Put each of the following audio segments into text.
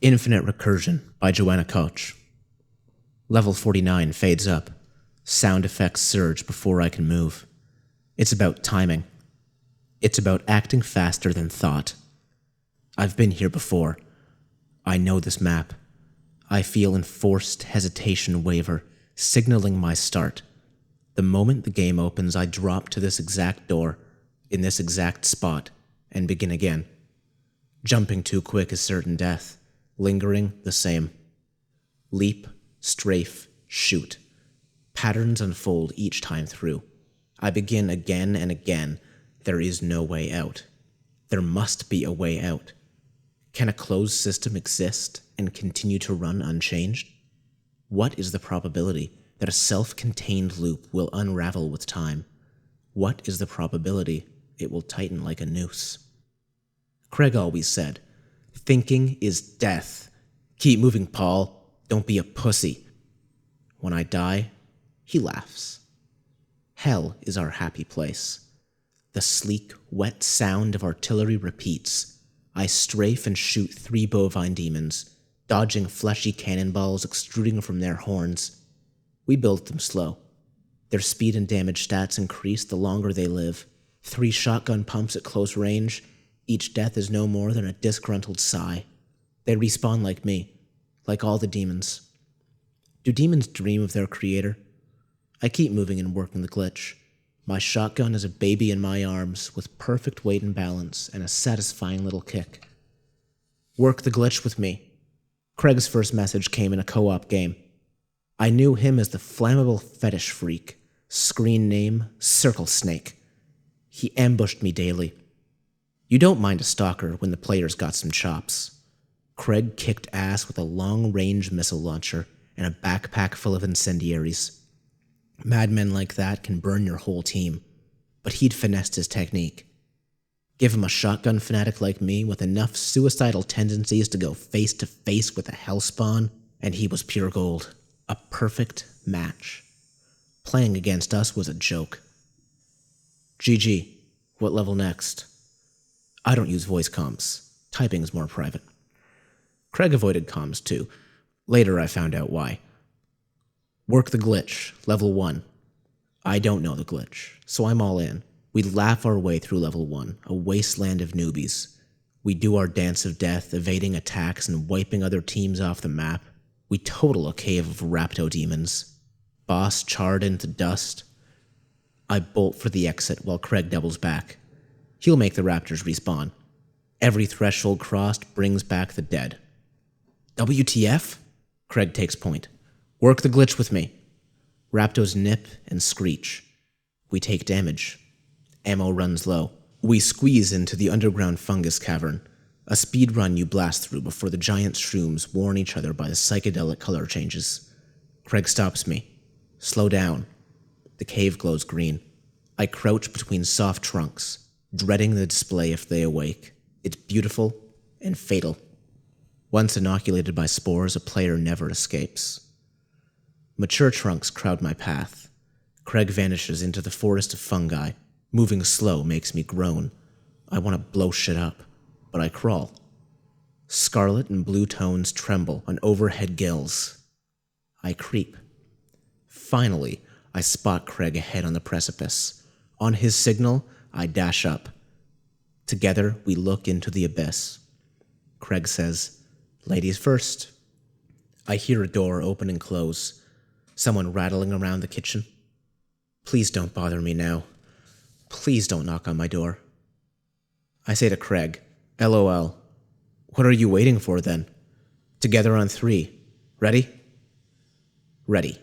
Infinite Recursion by Joanna Koch. Level 49 fades up. Sound effects surge before I can move. It's about timing. It's about acting faster than thought. I've been here before. I know this map. I feel enforced hesitation waver, signaling my start. The moment the game opens, I drop to this exact door, in this exact spot, and begin again. Jumping too quick is certain death. Lingering, the same. Leap, strafe, shoot. Patterns unfold each time through. I begin again and again. There is no way out. There must be a way out. Can a closed system exist and continue to run unchanged? What is the probability that a self-contained loop will unravel with time? What is the probability it will tighten like a noose? Craig always said, "Thinking is death. Keep moving, Paul. Don't be a pussy." When I die, he laughs. Hell is our happy place. The sleek, wet sound of artillery repeats. I strafe and shoot 3 bovine demons, dodging fleshy cannonballs extruding from their horns. We build them slow. Their speed and damage stats increase the longer they live. 3 shotgun pumps at close range. Each death is no more than a disgruntled sigh. They respawn like me, like all the demons. Do demons dream of their creator? I keep moving and working the glitch. My shotgun is a baby in my arms with perfect weight and balance and a satisfying little kick. Work the glitch with me. Craig's first message came in a co-op game. I knew him as the flammable fetish freak. Screen name, Circle Snake. He ambushed me daily. You don't mind a stalker when the player's got some chops. Craig kicked ass with a long-range missile launcher and a backpack full of incendiaries. Madmen like that can burn your whole team, but he'd finessed his technique. Give him a shotgun fanatic like me with enough suicidal tendencies to go face-to-face with a hellspawn, and he was pure gold. A perfect match. Playing against us was a joke. GG. What level next? I don't use voice comms. Typing is more private. Craig avoided comms too. Later I found out why. Work the glitch, level 1. I don't know the glitch, so I'm all in. We laugh our way through level 1, a wasteland of newbies. We do our dance of death, evading attacks and wiping other teams off the map. We total a cave of rapto demons. Boss charred into dust. I bolt for the exit while Craig doubles back. He'll make the raptors respawn. Every threshold crossed brings back the dead. WTF? Craig takes point. Work the glitch with me. Raptos nip and screech. We take damage. Ammo runs low. We squeeze into the underground fungus cavern, a speed run you blast through before the giant shrooms warn each other by the psychedelic color changes. Craig stops me. Slow down. The cave glows green. I crouch between soft trunks, dreading the display if they awake. It's beautiful and fatal. Once inoculated by spores, a player never escapes. Mature trunks crowd my path. Craig vanishes into the forest of fungi. Moving slow makes me groan. I want to blow shit up, but I crawl. Scarlet and blue tones tremble on overhead gills. I creep. Finally, I spot Craig ahead on the precipice. On his signal, I dash up. Together, we look into the abyss. Craig says, "Ladies first." I hear a door open and close. Someone rattling around the kitchen. Please don't bother me now. Please don't knock on my door. I say to Craig, LOL. What are you waiting for then? Together on 3. Ready? Ready.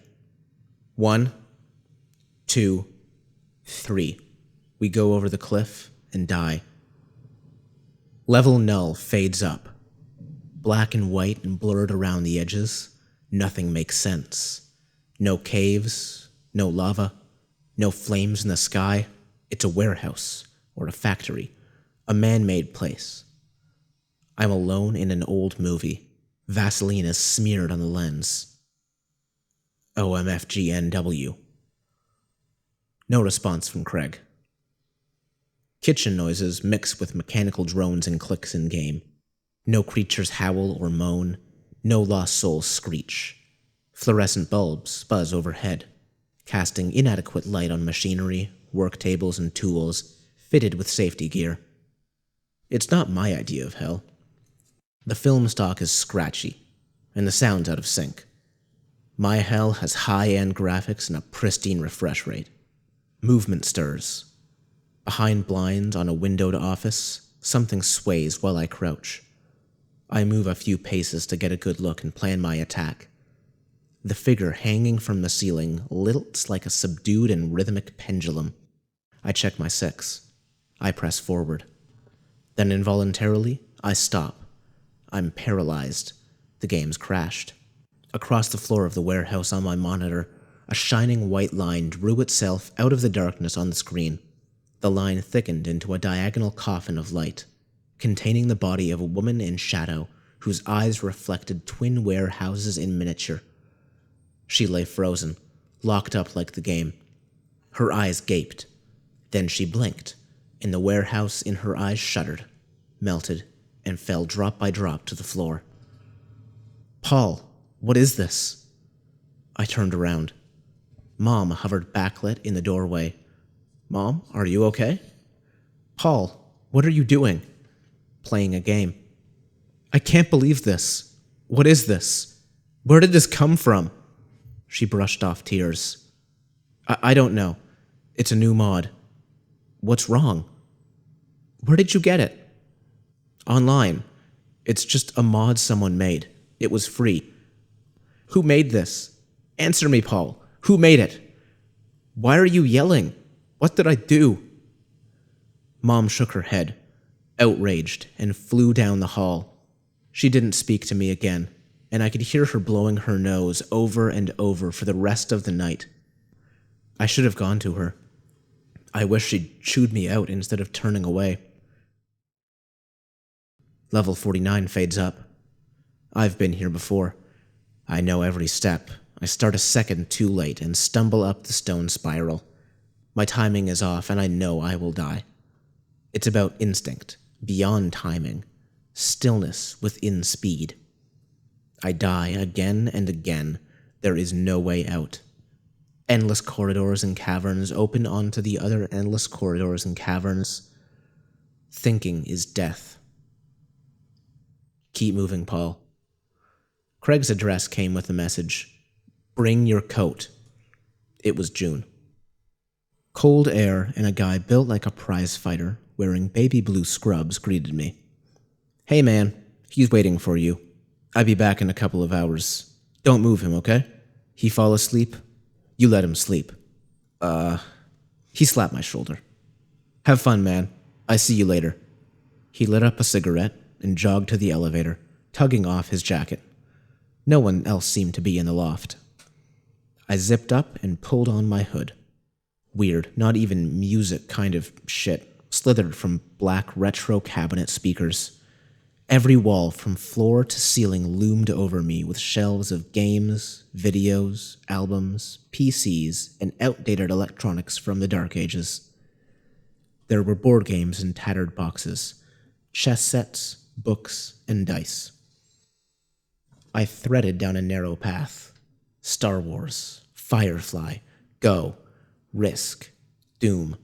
1, 2, 3. We go over the cliff and die. Level null fades up. Black and white and blurred around the edges. Nothing makes sense. No caves, no lava, no flames in the sky. It's a warehouse or a factory, a man-made place. I'm alone in an old movie. Vaseline is smeared on the lens. OMFGNW. No response from Craig. Kitchen noises mix with mechanical drones and clicks in-game. No creatures howl or moan, no lost souls screech. Fluorescent bulbs buzz overhead, casting inadequate light on machinery, work tables, and tools fitted with safety gear. It's not my idea of hell. The film stock is scratchy, and the sound's out of sync. My hell has high-end graphics and a pristine refresh rate. Movement stirs. Behind blinds on a windowed office, something sways while I crouch. I move a few paces to get a good look and plan my attack. The figure hanging from the ceiling lilts like a subdued and rhythmic pendulum. I check my 6. I press forward. Then involuntarily, I stop. I'm paralyzed. The game's crashed. Across the floor of the warehouse on my monitor, a shining white line drew itself out of the darkness on the screen. The line thickened into a diagonal coffin of light, containing the body of a woman in shadow whose eyes reflected twin warehouses in miniature. She lay frozen, locked up like the game. Her eyes gaped. Then she blinked, and the warehouse in her eyes shuddered, melted, and fell drop by drop to the floor. "Paul, what is this?" I turned around. Mom hovered backlit in the doorway. "Mom, are you okay?" "Paul, what are you doing?" "Playing a game." "I can't believe this. What is this? Where did this come from?" She brushed off tears. I don't know. It's a new mod." "What's wrong?" "Where did you get it?" "Online. It's just a mod someone made. It was free." "Who made this? Answer me, Paul. Who made it? Why are you yelling? What did I do?" Mom shook her head, outraged, and flew down the hall. She didn't speak to me again, and I could hear her blowing her nose over and over for the rest of the night. I should have gone to her. I wish she'd chewed me out instead of turning away. Level 49 fades up. I've been here before. I know every step. I start a second too late and stumble up the stone spiral. My timing is off, and I know I will die. It's about instinct, beyond timing, stillness within speed. I die again and again. There is no way out. Endless corridors and caverns open onto the other endless corridors and caverns. Thinking is death. Keep moving, Paul. Craig's address came with a message. Bring your coat. It was June. Cold air and a guy built like a prize fighter, wearing baby blue scrubs, greeted me. "Hey man, he's waiting for you. I'll be back in a couple of hours. Don't move him, okay? He fall asleep? You let him sleep." He slapped my shoulder. "Have fun, man. I see you later." He lit up a cigarette and jogged to the elevator, tugging off his jacket. No one else seemed to be in the loft. I zipped up and pulled on my hood. Weird, not even music kind of shit slithered from black retro cabinet speakers. Every wall from floor to ceiling loomed over me with shelves of games, videos, albums, PCs, and outdated electronics from the Dark Ages. There were board games in tattered boxes, chess sets, books, and dice. I threaded down a narrow path. Star Wars, Firefly, Go, Risk, Doom.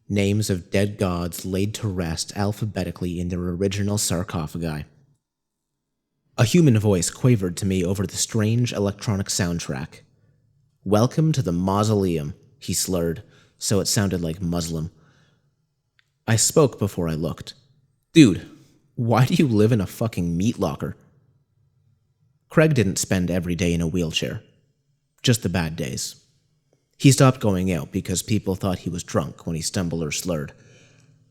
Names of dead gods laid to rest alphabetically in their original sarcophagi. A human voice quavered to me over the strange electronic soundtrack. "Welcome to the mausoleum," he slurred, so it sounded like Muslim. I spoke before I looked. "Dude, why do you live in a fucking meat locker?" Craig didn't spend every day in a wheelchair. Just the bad days. He stopped going out because people thought he was drunk when he stumbled or slurred.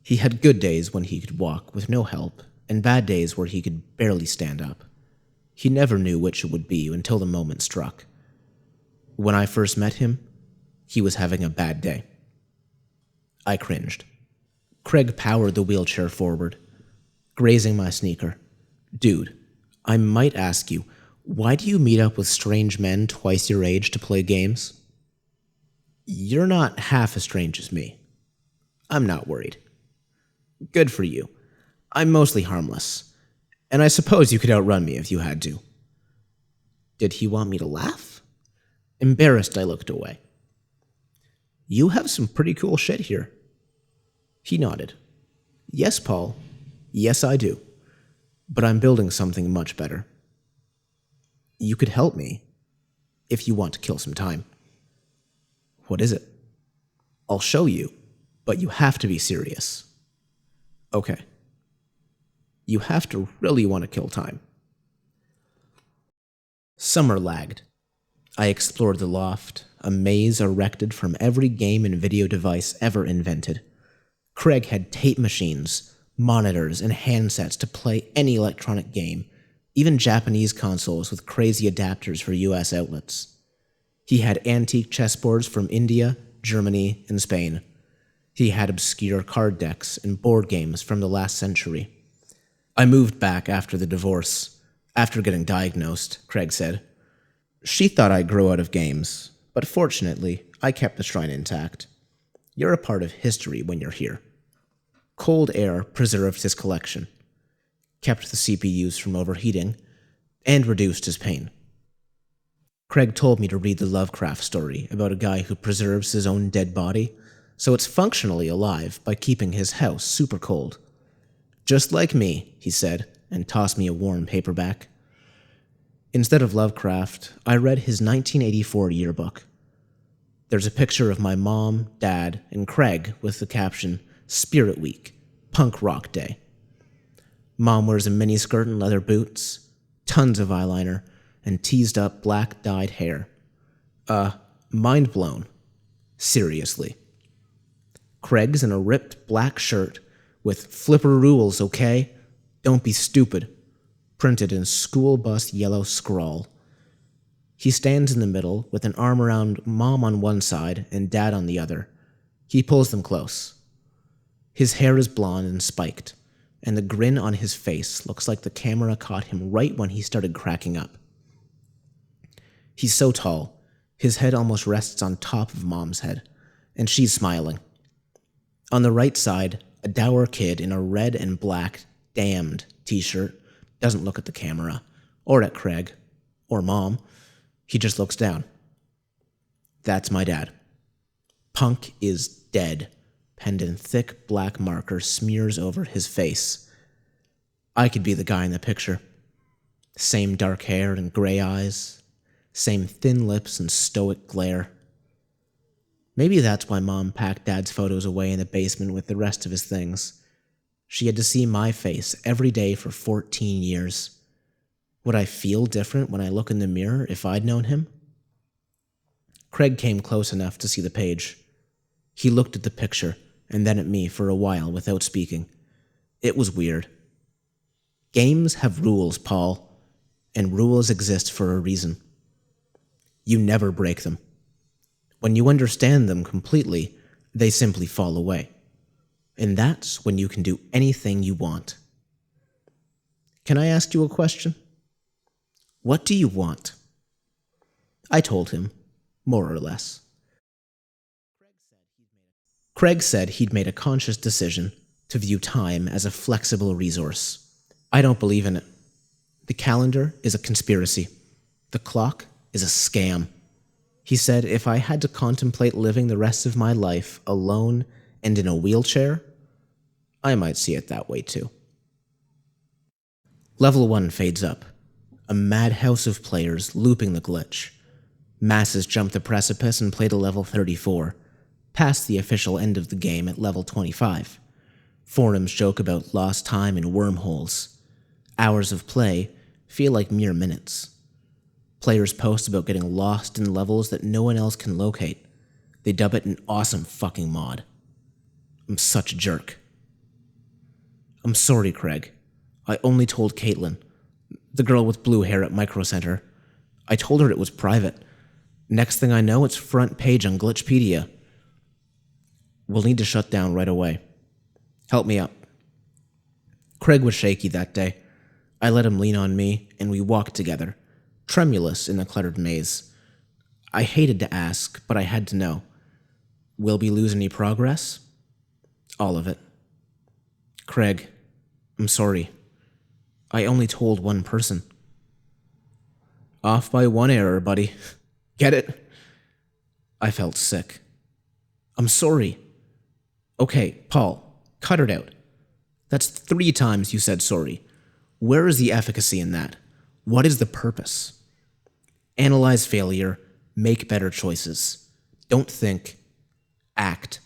He had good days when he could walk with no help, and bad days where he could barely stand up. He never knew which it would be until the moment struck. When I first met him, he was having a bad day. I cringed. Craig powered the wheelchair forward, grazing my sneaker. "Dude, I might ask you, why do you meet up with strange men twice your age to play games?" "You're not half as strange as me." "I'm not worried." "Good for you. I'm mostly harmless. And I suppose you could outrun me if you had to. Did he want me to laugh? Embarrassed, I looked away. You have some pretty cool shit here. He nodded. Yes, Paul. Yes, I do. But I'm building something much better. You could help me if you want to kill some time. What is it? I'll show you, but you have to be serious. Okay. You have to really want to kill time. Summer lagged. I explored the loft, a maze erected from every game and video device ever invented. Craig had tape machines, monitors, and handsets to play any electronic game, even Japanese consoles with crazy adapters for US outlets. He had antique chessboards from India, Germany, and Spain. He had obscure card decks and board games from the last century. I moved back after the divorce, after getting diagnosed, Craig said. She thought I grew out of games, but fortunately, I kept the shrine intact. You're a part of history when you're here. Cold air preserved his collection, kept the CPUs from overheating, and reduced his pain. Craig told me to read the Lovecraft story about a guy who preserves his own dead body, so it's functionally alive by keeping his house super cold. Just like me, he said, and tossed me a worn paperback. Instead of Lovecraft, I read his 1984 yearbook. There's a picture of my mom, dad, and Craig with the caption, Spirit Week, Punk Rock Day. Mom wears a miniskirt and leather boots, tons of eyeliner, and teased up black dyed hair. Mind blown. Seriously. Craig's in a ripped black shirt with flipper rules, okay? Don't be stupid. Printed in school bus yellow scrawl. He stands in the middle with an arm around Mom on one side and Dad on the other. He pulls them close. His hair is blonde and spiked, and the grin on his face looks like the camera caught him right when he started cracking up. He's so tall, his head almost rests on top of Mom's head, and she's smiling. On the right side, a dour kid in a red and black damned t-shirt doesn't look at the camera, or at Craig, or Mom. He just looks down. That's my dad. Punk is dead, penned in thick black marker smears over his face. I could be the guy in the picture. Same dark hair and gray eyes, same thin lips and stoic glare. Maybe that's why Mom packed Dad's photos away in the basement with the rest of his things. She had to see my face every day for 14 years. Would I feel different when I look in the mirror if I'd known him? Craig came close enough to see the page. He looked at the picture and then at me for a while without speaking. It was weird. Games have rules, Paul, and rules exist for a reason. You never break them. When you understand them completely, they simply fall away. And that's when you can do anything you want. Can I ask you a question? What do you want? I told him, more or less. Craig said he'd made a conscious decision to view time as a flexible resource. I don't believe in it. The calendar is a conspiracy. The clock is a scam. He said if I had to contemplate living the rest of my life alone and in a wheelchair, I might see it that way too. Level 1 fades up. A madhouse of players looping the glitch. Masses jump the precipice and play to level 34, past the official end of the game at level 25. Forums joke about lost time and wormholes. Hours of play feel like mere minutes. Players post about getting lost in levels that no one else can locate. They dub it an awesome fucking mod. I'm such a jerk. I'm sorry, Craig. I only told Caitlin, the girl with blue hair at Micro Center. I told her it was private. Next thing I know, it's front page on Glitchpedia. We'll need to shut down right away. Help me up. Craig was shaky that day. I let him lean on me, and we walked together, tremulous in the cluttered maze. I hated to ask, but I had to know. Will we lose any progress? All of it. Craig, I'm sorry. I only told one person. Off by one error, buddy. Get it? I felt sick. I'm sorry. Okay, Paul, cut it out. That's 3 times you said sorry. Where is the efficacy in that? What is the purpose? Analyze failure, make better choices. Don't think, act.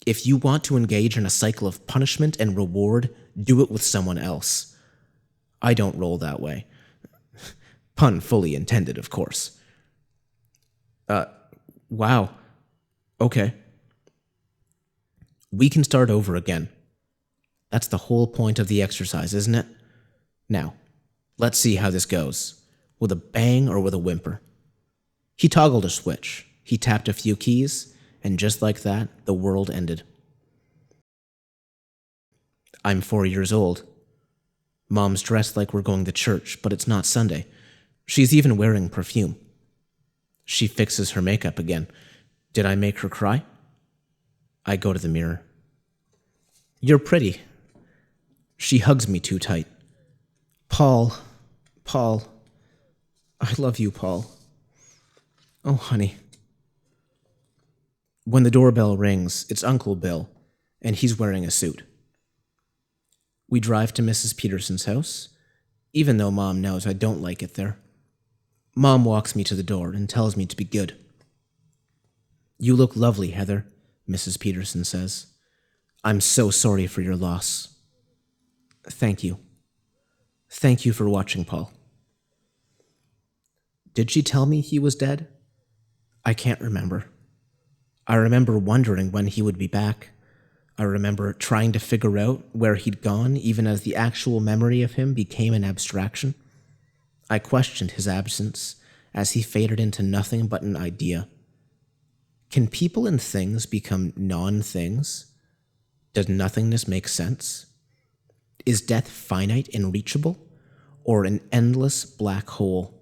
If you want to engage in a cycle of punishment and reward, do it with someone else. I don't roll that way. Pun fully intended, of course. Wow. Okay. We can start over again. That's the whole point of the exercise, isn't it? Now, let's see how this goes. With a bang or with a whimper? He toggled a switch. He tapped a few keys, and just like that, the world ended. I'm 4 years old. Mom's dressed like we're going to church, but it's not Sunday. She's even wearing perfume. She fixes her makeup again. Did I make her cry? I go to the mirror. You're pretty. She hugs me too tight. Paul, I love you, Paul. Oh, honey. When the doorbell rings, it's Uncle Bill, and he's wearing a suit. We drive to Mrs. Peterson's house, even though Mom knows I don't like it there. Mom walks me to the door and tells me to be good. You look lovely, Heather, Mrs. Peterson says. I'm so sorry for your loss. Thank you. Thank you for watching, Paul. Did she tell me he was dead? I can't remember. I remember wondering when he would be back. I remember trying to figure out where he'd gone, even as the actual memory of him became an abstraction. I questioned his absence as he faded into nothing but an idea. Can people and things become non-things? Does nothingness make sense? Is death finite and reachable, or an endless black hole?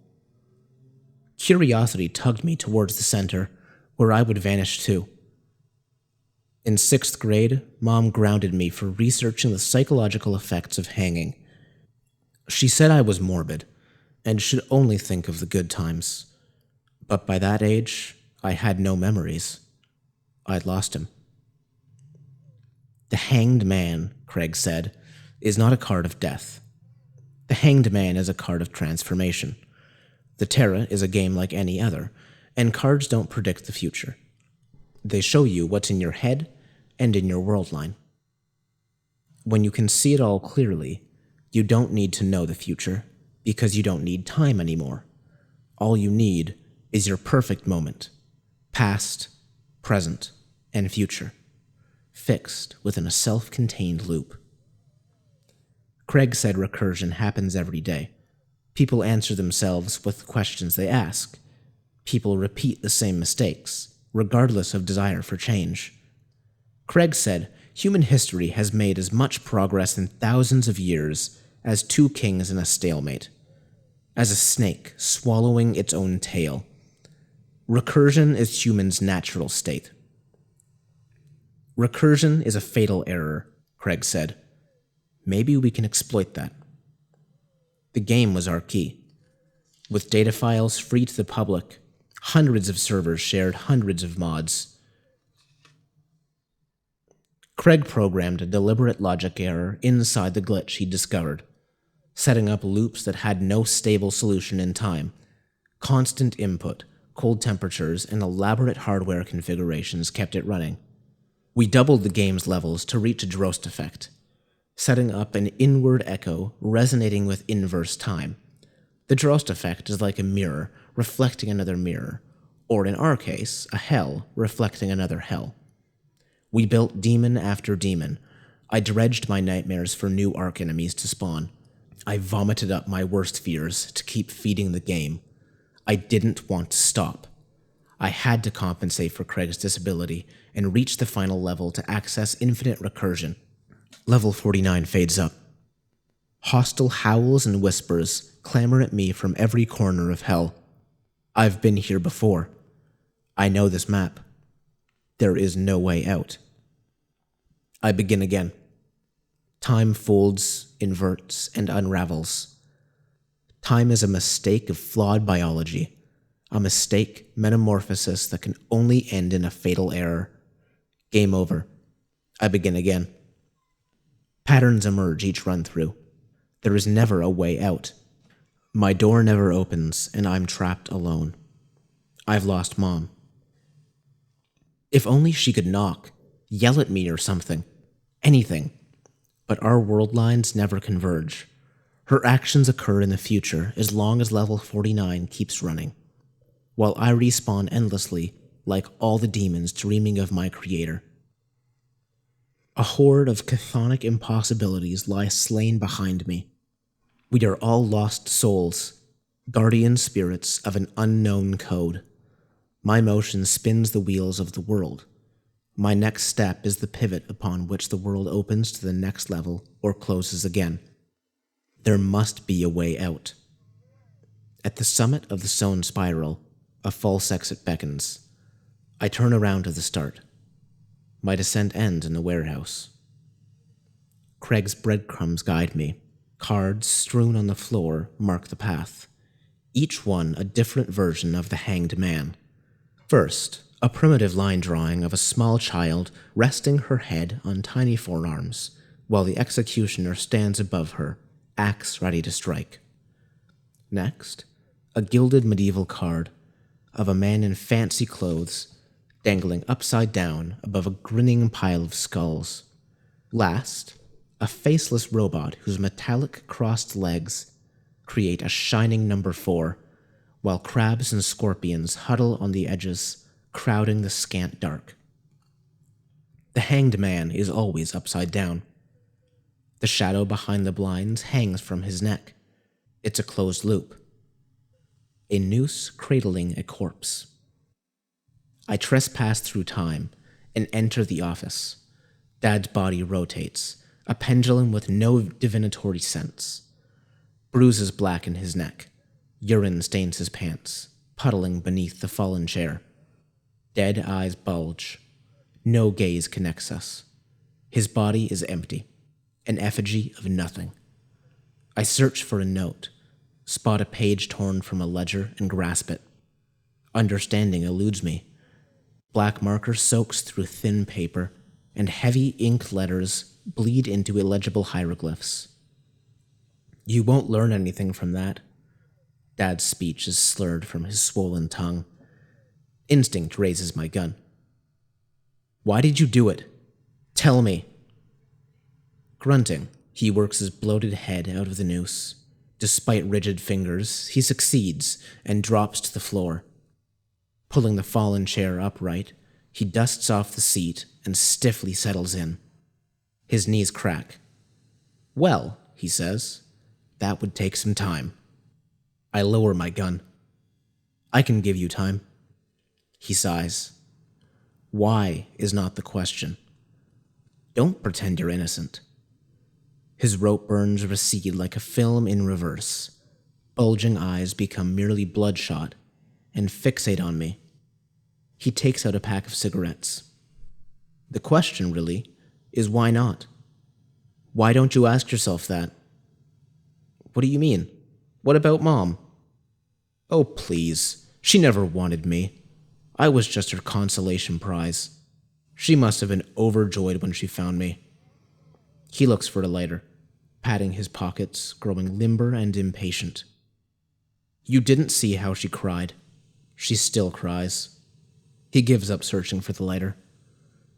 Curiosity tugged me towards the center, where I would vanish too. In 6th grade, Mom grounded me for researching the psychological effects of hanging. She said I was morbid, and should only think of the good times. But by that age, I had no memories. I'd lost him. The Hanged Man, Craig said, is not a card of death. The Hanged Man is a card of transformation. The Terra is a game like any other, and cards don't predict the future. They show you what's in your head and in your world line. When you can see it all clearly, you don't need to know the future, because you don't need time anymore. All you need is your perfect moment, past, present, and future, fixed within a self-contained loop. Craig said recursion happens every day. People answer themselves with the questions they ask. People repeat the same mistakes, regardless of desire for change. Craig said human history has made as much progress in thousands of years as 2 kings in a stalemate, as a snake swallowing its own tail. Recursion is humans' natural state. Recursion is a fatal error, Craig said. Maybe we can exploit that. The game was our key. With data files free to the public, hundreds of servers shared hundreds of mods. Craig programmed a deliberate logic error inside the glitch he'd discovered, setting up loops that had no stable solution in time. Constant input, cold temperatures, and elaborate hardware configurations kept it running. We doubled the game's levels to reach a Drost effect, setting up an inward echo resonating with inverse time. The Drost effect is like a mirror reflecting another mirror, or in our case, a hell reflecting another hell. We built demon after demon. I dredged my nightmares for new arc enemies to spawn. I vomited up my worst fears to keep feeding the game. I didn't want to stop. I had to compensate for Craig's disability and reach the final level to access infinite recursion. Level 49 fades up. Hostile howls and whispers clamor at me from every corner of hell. I've been here before. I know this map. There is no way out. I begin again. Time folds, inverts, and unravels. Time is a mistake of flawed biology, a mistake metamorphosis that can only end in a fatal error. Game over. I begin again. Patterns emerge each run-through. There is never a way out. My door never opens, and I'm trapped alone. I've lost Mom. If only she could knock, yell at me or something. Anything. But our world lines never converge. Her actions occur in the future as long as level 49 keeps running, while I respawn endlessly like all the demons dreaming of my creator. A horde of chthonic impossibilities lie slain behind me. We are all lost souls, guardian spirits of an unknown code. My motion spins the wheels of the world. My next step is the pivot upon which the world opens to the next level or closes again. There must be a way out. At the summit of the Sown Spiral, a false exit beckons. I turn around to the start. My descent ends in the warehouse. Craig's breadcrumbs guide me. Cards strewn on the floor mark the path, each one a different version of the hanged man. First, a primitive line drawing of a small child resting her head on tiny forearms, while the executioner stands above her, axe ready to strike. Next, a gilded medieval card of a man in fancy clothes dangling upside down above a grinning pile of skulls. Last, a faceless robot whose metallic crossed legs create a shining number 4, while crabs and scorpions huddle on the edges, crowding the scant dark. The hanged man is always upside down. The shadow behind the blinds hangs from his neck. It's a closed loop. A noose cradling a corpse. I trespass through time and enter the office. Dad's body rotates, a pendulum with no divinatory sense. Bruises blacken his neck. Urine stains his pants, puddling beneath the fallen chair. Dead eyes bulge. No gaze connects us. His body is empty, an effigy of nothing. I search for a note, spot a page torn from a ledger and grasp it. Understanding eludes me. Black marker soaks through thin paper, and heavy ink letters bleed into illegible hieroglyphs. You won't learn anything from that. Dad's speech is slurred from his swollen tongue. Instinct raises my gun. Why did you do it? Tell me. Grunting, he works his bloated head out of the noose. Despite rigid fingers, he succeeds and drops to the floor. Pulling the fallen chair upright, he dusts off the seat and stiffly settles in. His knees crack. Well, he says, that would take some time. I lower my gun. I can give you time. He sighs. Why is not the question. Don't pretend you're innocent. His rope burns recede like a film in reverse. Bulging eyes become merely bloodshot and fixate on me. He takes out a pack of cigarettes. The question, really, is why not? Why don't you ask yourself that? What do you mean? What about Mom? Oh, please. She never wanted me. I was just her consolation prize. She must have been overjoyed when she found me. He looks for a lighter, patting his pockets, growing limber and impatient. You didn't see how she cried. She still cries. He gives up searching for the lighter.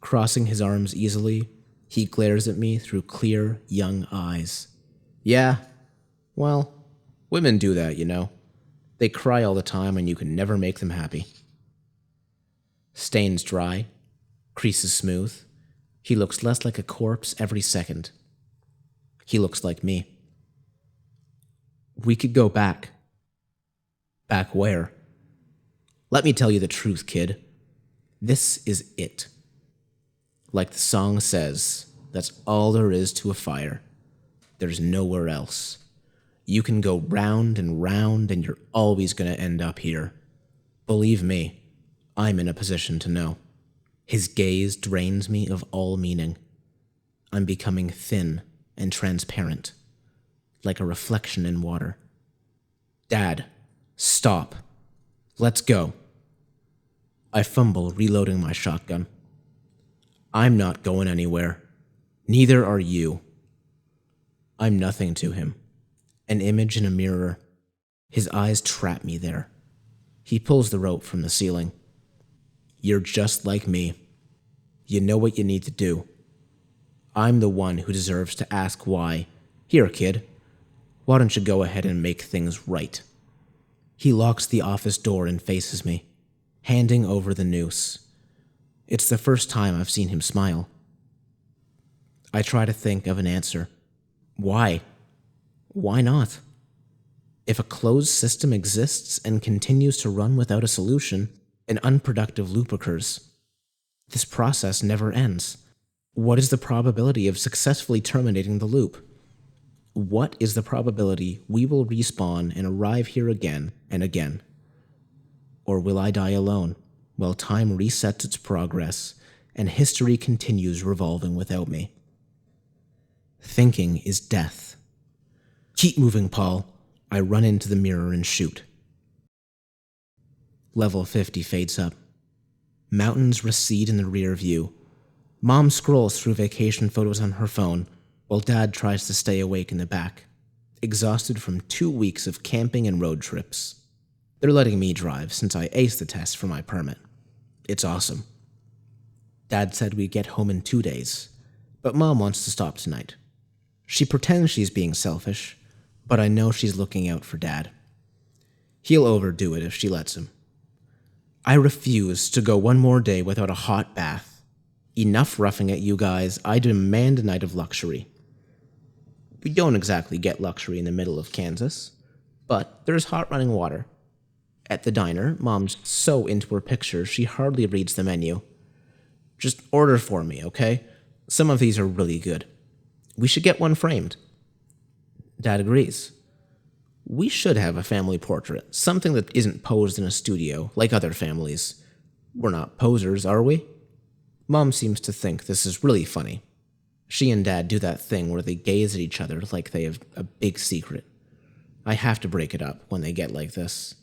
Crossing his arms easily, he glares at me through clear, young eyes. Yeah, well, women do that, you know. They cry all the time and you can never make them happy. Stains dry, creases smooth. He looks less like a corpse every second. He looks like me. We could go back. Back where? Let me tell you the truth, kid. This is it. Like the song says, that's all there is to a fire. There's nowhere else. You can go round and round and you're always going to end up here. Believe me, I'm in a position to know. His gaze drains me of all meaning. I'm becoming thin and transparent, like a reflection in water. Dad, stop. Let's go. I fumble, reloading my shotgun. I'm not going anywhere. Neither are you. I'm nothing to him. An image in a mirror. His eyes trap me there. He pulls the rope from the ceiling. You're just like me. You know what you need to do. I'm the one who deserves to ask why. Here, kid. Why don't you go ahead and make things right? He locks the office door and faces me, handing over the noose. It's the first time I've seen him smile. I try to think of an answer. Why? Why not? If a closed system exists and continues to run without a solution, an unproductive loop occurs. This process never ends. What is the probability of successfully terminating the loop? What is the probability we will respawn and arrive here again and again? Or will I die alone while time resets its progress and history continues revolving without me? Thinking is death. Keep moving, Paul. I run into the mirror and shoot. Level 50 fades up. Mountains recede in the rear view. Mom scrolls through vacation photos on her phone, while Dad tries to stay awake in the back, exhausted from 2 weeks of camping and road trips. They're letting me drive since I aced the test for my permit. It's awesome. Dad said we'd get home in 2 days, but Mom wants to stop tonight. She pretends she's being selfish, but I know she's looking out for Dad. He'll overdo it if she lets him. I refuse to go one more day without a hot bath. Enough roughing it, you guys. I demand a night of luxury. We don't exactly get luxury in the middle of Kansas, but there's hot running water. At the diner, Mom's so into her pictures she hardly reads the menu. Just order for me, okay? Some of these are really good. We should get one framed. Dad agrees. We should have a family portrait, something that isn't posed in a studio like other families. We're not posers, are we? Mom seems to think this is really funny. She and Dad do that thing where they gaze at each other like they have a big secret. I have to break it up when they get like this.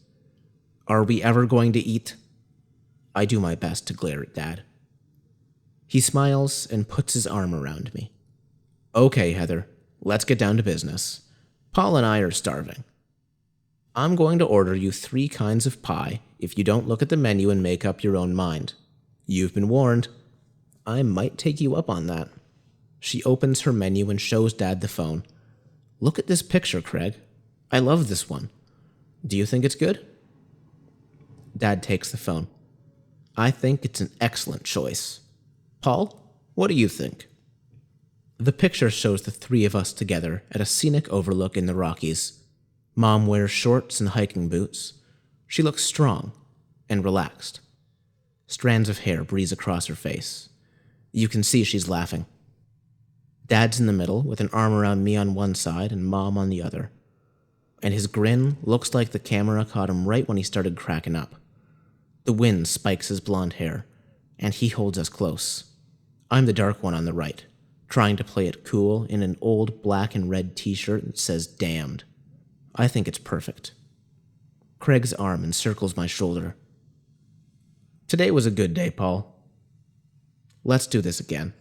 Are we ever going to eat? I do my best to glare at Dad. He smiles and puts his arm around me. Okay, Heather, let's get down to business. Paul and I are starving. I'm going to order you 3 kinds of pie if you don't look at the menu and make up your own mind. You've been warned. I might take you up on that. She opens her menu and shows Dad the phone. Look at this picture, Craig. I love this one. Do you think it's good? Dad takes the phone. I think it's an excellent choice. Paul, what do you think? The picture shows the 3 of us together at a scenic overlook in the Rockies. Mom wears shorts and hiking boots. She looks strong and relaxed. Strands of hair breeze across her face. You can see she's laughing. Dad's in the middle with an arm around me on one side and Mom on the other. And his grin looks like the camera caught him right when he started cracking up. The wind spikes his blonde hair, and he holds us close. I'm the dark one on the right, trying to play it cool in an old black and red t-shirt that says damned. I think it's perfect. Craig's arm encircles my shoulder. Today was a good day, Paul. Let's do this again.